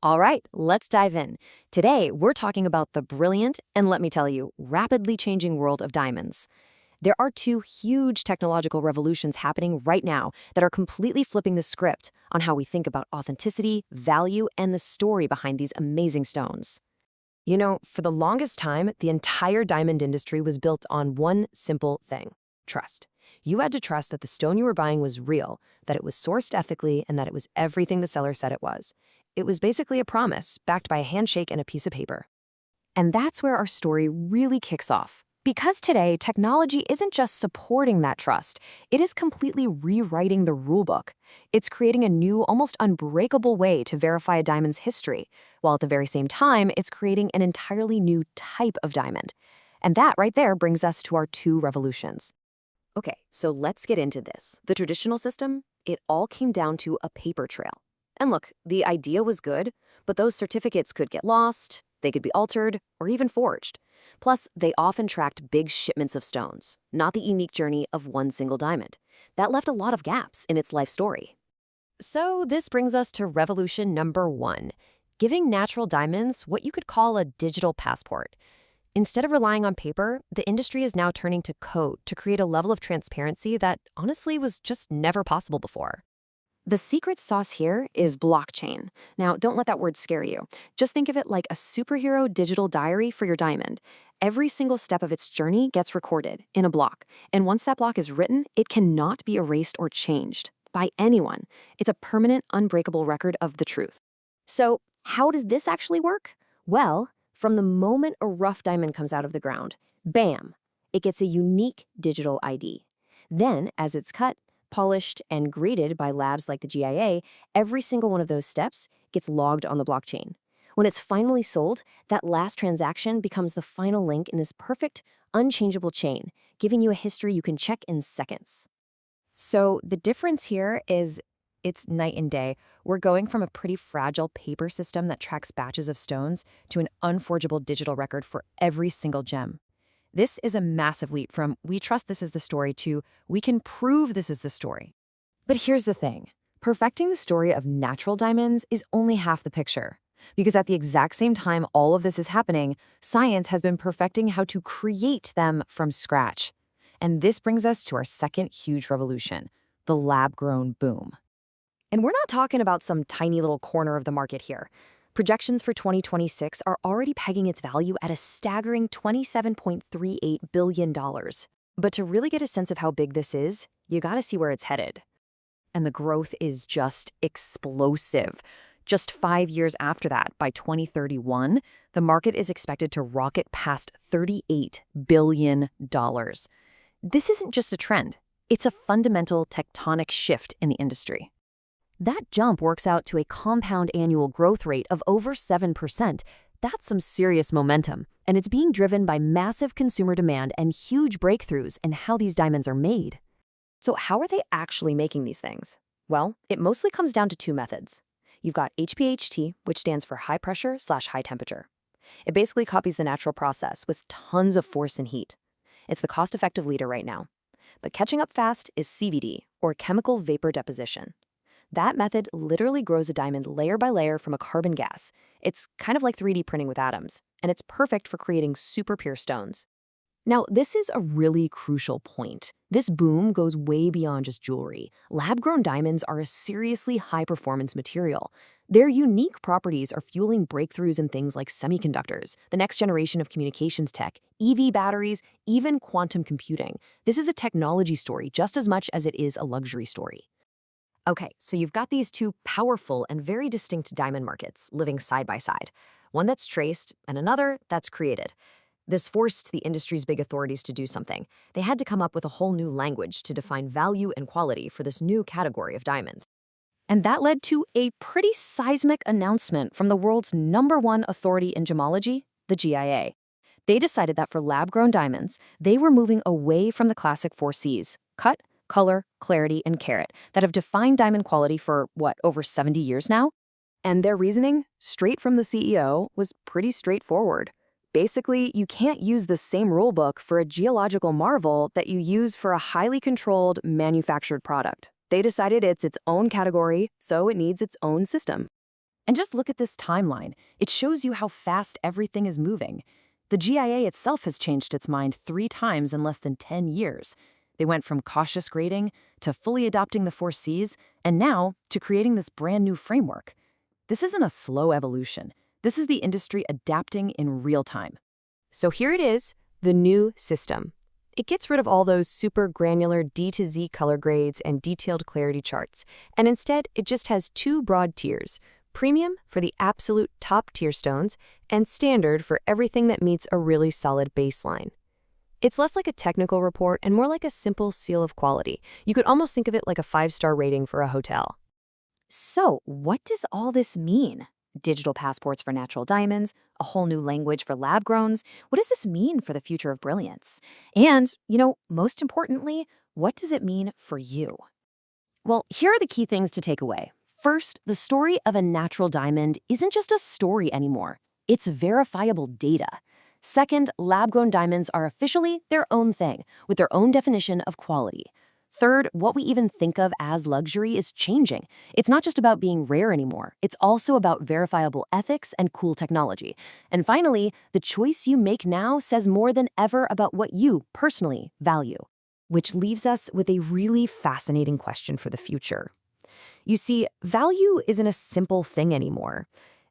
All right, let's dive in. Today, we're talking about the brilliant and, let me tell you, rapidly changing world of diamonds. There are two huge technological revolutions happening right now that are completely flipping the script on how we think about authenticity, value, and the story behind these amazing stones. You know, for the longest time, the entire diamond industry was built on one simple thing: trust. You had to trust that the stone you were buying was real, that it was sourced ethically, and that it was everything the seller said it was. It was basically a promise, backed by a handshake and a piece of paper. And that's where our story really kicks off. Because today, technology isn't just supporting that trust, it is completely rewriting the rulebook. It's creating a new, almost unbreakable way to verify a diamond's history, while at the very same time, it's creating an entirely new type of diamond. And that right there brings us to our two revolutions. Okay, so let's get into this. The traditional system, it all came down to a paper trail. And look, the idea was good, but those certificates could get lost, they could be altered, or even forged. Plus, they often tracked big shipments of stones, not the unique journey of one single diamond. That left a lot of gaps in its life story. So this brings us to revolution number one, giving natural diamonds what you could call a digital passport. Instead of relying on paper, the industry is now turning to code to create a level of transparency that honestly was just never possible before. The secret sauce here is blockchain. Now, don't let that word scare you. Just think of it like a superhero digital diary for your diamond. Every single step of its journey gets recorded in a block. And once that block is written, it cannot be erased or changed by anyone. It's a permanent, unbreakable record of the truth. So, how does this actually work? Well, from the moment a rough diamond comes out of the ground, bam, it gets a unique digital ID. Then, as it's cut, polished, and graded by labs like the GIA, every single one of those steps gets logged on the blockchain. When it's finally sold, that last transaction becomes the final link in this perfect, unchangeable chain, giving you a history you can check in seconds. So the difference here is it's night and day. We're going from a pretty fragile paper system that tracks batches of stones to an unforgeable digital record for every single gem. This is a massive leap from "we trust this is the story" to "we can prove this is the story." But here's the thing. Perfecting the story of natural diamonds is only half the picture. Because at the exact same time all of this is happening, science has been perfecting how to create them from scratch. And this brings us to our second huge revolution, the lab-grown boom. And we're not talking about some tiny little corner of the market here. Projections for 2026 are already pegging its value at a staggering $27.38 billion. But to really get a sense of how big this is, you gotta see where it's headed. And the growth is just explosive. Just 5 years after that, by 2031, the market is expected to rocket past $38 billion. This isn't just a trend. It's a fundamental tectonic shift in the industry. That jump works out to a compound annual growth rate of over 7%. That's some serious momentum, and it's being driven by massive consumer demand and huge breakthroughs in how these diamonds are made. So how are they actually making these things? Well, it mostly comes down to two methods. You've got HPHT, which stands for high pressure/high temperature. It basically copies the natural process with tons of force and heat. It's the cost-effective leader right now. But catching up fast is CVD, or chemical vapor deposition. That method literally grows a diamond layer by layer from a carbon gas. It's kind of like 3D printing with atoms, and it's perfect for creating super pure stones. Now, this is a really crucial point. This boom goes way beyond just jewelry. Lab-grown diamonds are a seriously high-performance material. Their unique properties are fueling breakthroughs in things like semiconductors, the next generation of communications tech, EV batteries, even quantum computing. This is a technology story just as much as it is a luxury story. Okay, so you've got these two powerful and very distinct diamond markets living side by side. One that's traced and another that's created. This forced the industry's big authorities to do something. They had to come up with a whole new language to define value and quality for this new category of diamond. And that led to a pretty seismic announcement from the world's #1 authority in gemology, the GIA. They decided that for lab-grown diamonds, they were moving away from the classic 4 C's: cut, color, clarity, and carat that have defined diamond quality for, over 70 years now? And their reasoning, straight from the CEO, was pretty straightforward. Basically, you can't use the same rulebook for a geological marvel that you use for a highly controlled, manufactured product. They decided it's its own category, so it needs its own system. And just look at this timeline. It shows you how fast everything is moving. The GIA itself has changed its mind 3 times in less than 10 years. They went from cautious grading to fully adopting the 4 Cs, and now to creating this brand new framework. This isn't a slow evolution. This is the industry adapting in real time. So here it is, the new system. It gets rid of all those super granular D to Z color grades and detailed clarity charts, and instead it just has 2 broad tiers: premium for the absolute top tier stones, and standard for everything that meets a really solid baseline. It's less like a technical report and more like a simple seal of quality. You could almost think of it like a 5-star rating for a hotel. So, what does all this mean? Digital passports for natural diamonds, a whole new language for lab-growns. What does this mean for the future of brilliance? And, most importantly, what does it mean for you? Well, here are the key things to take away. First, the story of a natural diamond isn't just a story anymore. It's verifiable data. Second, lab-grown diamonds are officially their own thing, with their own definition of quality. Third, what we even think of as luxury is changing. It's not just about being rare anymore. It's also about verifiable ethics and cool technology. And finally, the choice you make now says more than ever about what you personally value. Which leaves us with a really fascinating question for the future. You see, value isn't a simple thing anymore.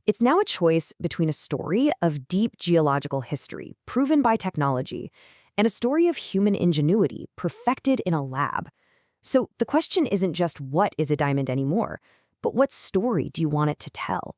It's now a choice between a story of deep geological history, proven by technology, and a story of human ingenuity, perfected in a lab. So the question isn't just what is a diamond anymore, but what story do you want it to tell?